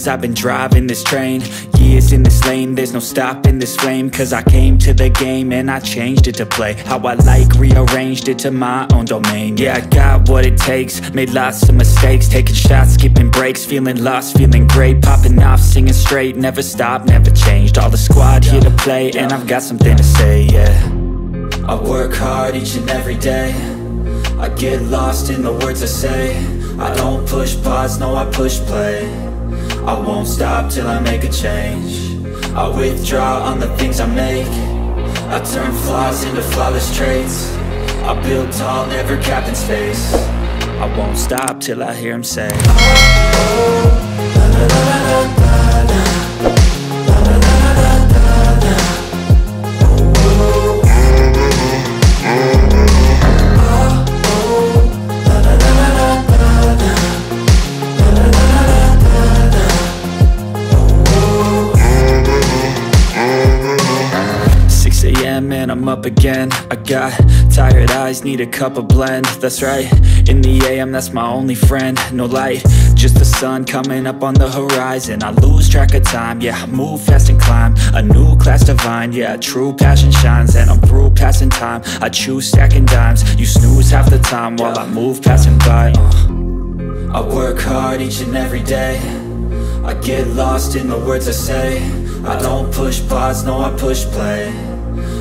years I've been driving this train, years in this lane, there's no stopping this flame. Cause I came to the game and I changed it to play how I like, rearranged it to my own domain. Yeah, I got what it takes, made lots of mistakes, taking shots, skipping breaks, feeling lost, feeling great, popping off, singing straight, never stopped, never changed. All the squad here to play and I've got something to say, yeah. I work hard each and every day, I get lost in the words I say. I don't push pause, no I push play. I won't stop till I make a change. I withdraw on the things I make. I turn flaws into flawless traits. I build tall, never capped in space. I won't stop till I hear him say, oh, la, la, la, la, la, la. And I'm up again. I got tired eyes, need a cup of blend. That's right, in the AM, that's my only friend. No light, just the sun coming up on the horizon. I lose track of time, yeah, I move fast and climb a new class divine, yeah, true passion shines. And I'm through passing time, I choose stacking dimes. You snooze half the time while I move passing by. I work hard each and every day, I get lost in the words I say. I don't push pause, no I push play.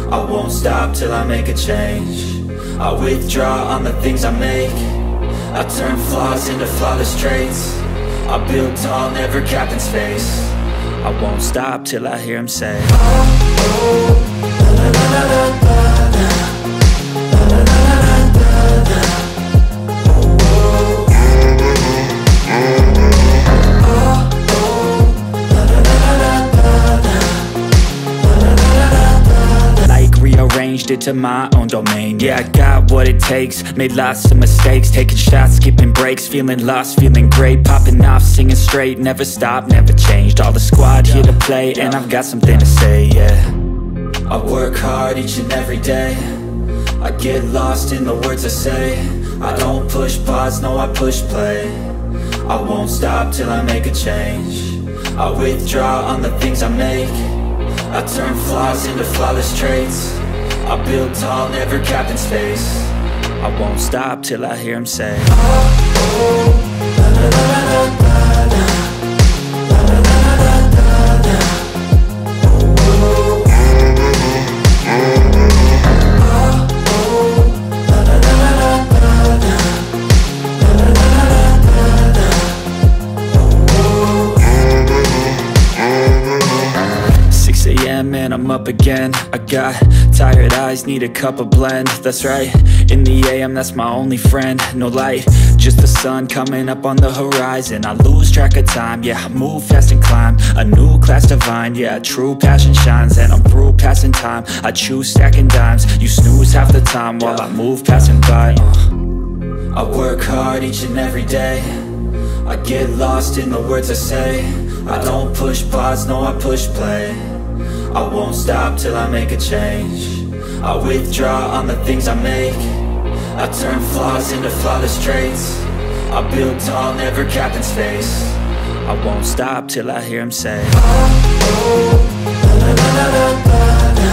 I won't stop till I make a change. I withdraw on the things I make. I turn flaws into flawless traits. I build tall, never capped in space. I won't stop till I hear him say, oh, oh, la, la, la, la, la, la. Arranged it to my own domain. Yeah, I got what it takes, made lots of mistakes, taking shots, skipping breaks, feeling lost, feeling great, popping off, singing straight, never stopped, never changed. All the squad here to play and I've got something to say, yeah. I work hard each and every day, I get lost in the words I say. I don't push pause, no I push play. I won't stop till I make a change. I withdraw on the things I make. I turn flaws into flawless traits. I build tall, never capped in space. I won't stop till I hear him say, oh, oh, la, la, la, la, la, la. La, la, la, la, la, la. Oh, oh, oh, la, la, la, la, la, la. La, la, la, la, la, la. Oh, 6 a.m. and I'm up again. I got tired eyes, need a cup of blend. That's right, in the AM, that's my only friend. No light, just the sun coming up on the horizon. I lose track of time, yeah, I move fast and climb a new class divine, yeah, true passion shines. And I'm through passing time, I choose stacking dimes. You snooze half the time while I move passing by. I work hard each and every day, I get lost in the words I say. I don't push pause, no I push play. I won't stop till I make a change. I withdraw on the things I make. I turn flaws into flawless traits. I build tall, never capped in space. I won't stop till I hear him say, oh, oh, la, la, la, la, la, la.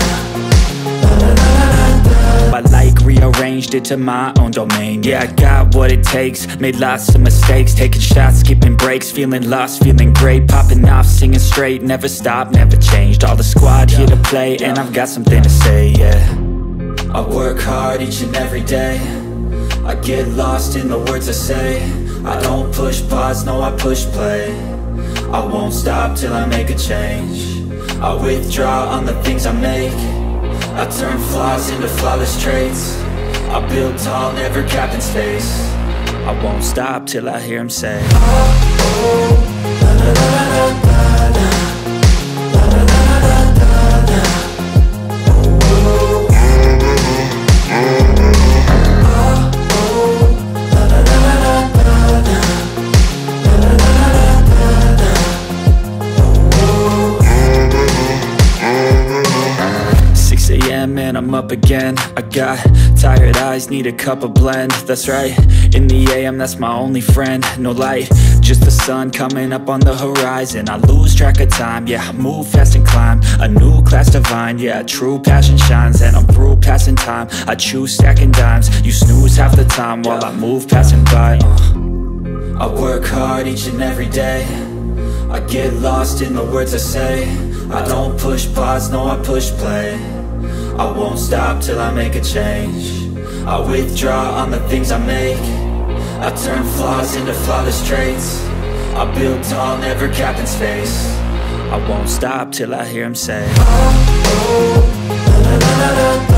I like rearranged it to my own domain. Yeah, I got what it takes, made lots of mistakes, taking shots, skipping breaks, feeling lost, feeling great, popping off, singing straight, never stopped, never changed. All the squad here to play and I've got something to say, yeah. I work hard each and every day, I get lost in the words I say. I don't push pause, no I push play. I won't stop till I make a change. I withdraw on the things I make. I turn flaws into flawless traits. I build tall, never capped in space. I won't stop till I hear him say, oh, oh, la, la, la, la, la, la. La, la, la, la, la, la. Oh, oh, oh, la, la, la, la, la, la. La, la, la, la, la, la. Oh, 6 a.m. man, I'm up again. I got tired eyes, need a cup of blend. That's right, in the AM, that's my only friend. No light, just the sun coming up on the horizon. I lose track of time, yeah, I move fast and climb a new class divine, yeah, true passion shines. And I'm through passing time, I choose stacking dimes. You snooze half the time while I move passing by. I work hard each and every day, I get lost in the words I say. I don't push pause, no, I push play. I won't stop till I make a change. I withdraw on the things I make. I turn flaws into flawless traits. I build tall, never capped in space. I won't stop till I hear him say, oh, oh, na, na, na, na, na.